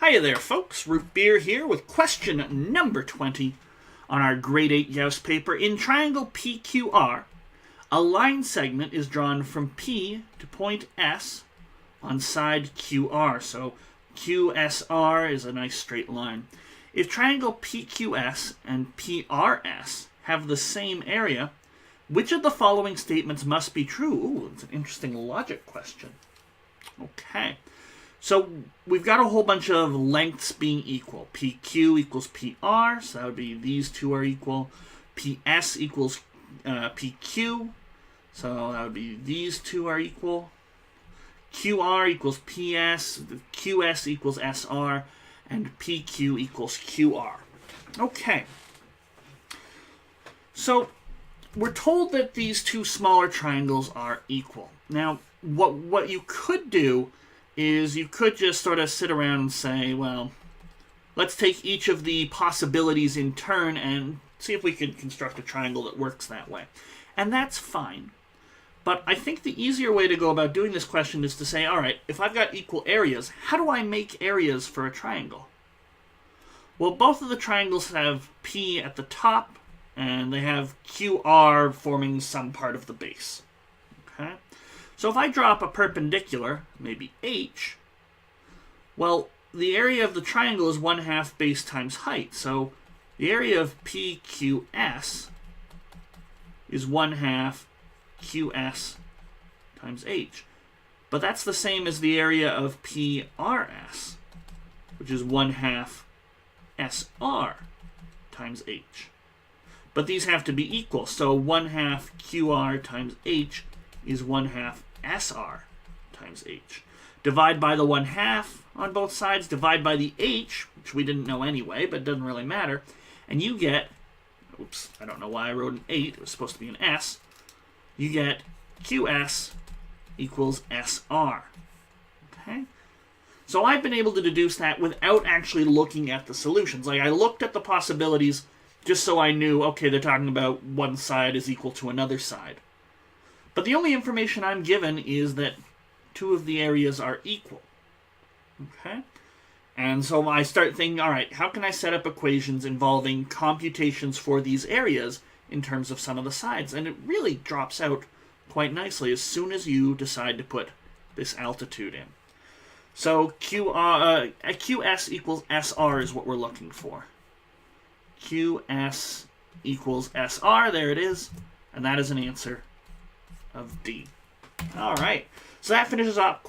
Hiya there, folks. Root Beer here with question number 20 on our grade 8 Gauss paper. In triangle PQR, a line segment is drawn from P to point S on side QR. So QSR is a nice straight line. If triangle PQS and PRS have the same area, which of the following statements must be true? Ooh, it's an interesting logic question. Okay. So we've got a whole bunch of lengths being equal. PQ equals PR, so that would be these two are equal. PS equals PQ, so that would be these two are equal. QR equals PS, QS equals SR, and PQ equals QR. Okay. So we're told that these two smaller triangles are equal. Now, what you could do is you could just sort of sit around and say, well, let's take each of the possibilities in turn and see if we can construct a triangle that works that way. And that's fine. But I think the easier way to go about doing this question is to say, all right, if I've got equal areas, how do I make areas for a triangle? Well, both of the triangles have P at the top, and they have QR forming some part of the base. Okay? So if I drop a perpendicular, maybe H, well, the area of the triangle is 1/2 base times height. So the area of PQS is 1/2 QS times H. But that's the same as the area of PRS, which is 1/2 SR times H. But these have to be equal, so 1/2 QR times H is 1/2 SR times H. Divide by the 1/2 on both sides, divide by the H, which we didn't know anyway, but it doesn't really matter, and you get, oops, I don't know why I wrote an 8, it was supposed to be an S, you get QS equals SR. Okay? So I've been able to deduce that without actually looking at the solutions. Like, I looked at the possibilities just so I knew, okay, they're talking about one side is equal to another side. But the only information I'm given is that two of the areas are equal. Okay? And so I start thinking, all right, how can I set up equations involving computations for these areas in terms of some of the sides? And it really drops out quite nicely as soon as you decide to put this altitude in. So QS equals SR is what we're looking for. QS equals SR, there it is, and that is an answer of D. All right, so that finishes up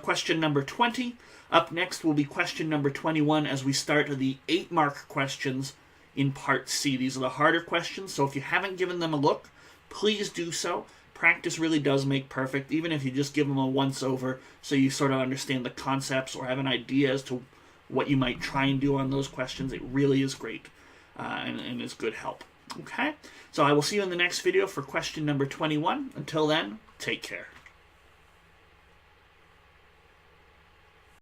question number 20. Up next will be question number 21 as we start the 8-mark questions in Part C. These are the harder questions, so if you haven't given them a look, please do so. Practice really does make perfect, even if you just give them a once-over so you sort of understand the concepts or have an idea as to what you might try and do on those questions. It really is great and is good help. Okay? So I will see you in the next video for question number 21. Until then, take care.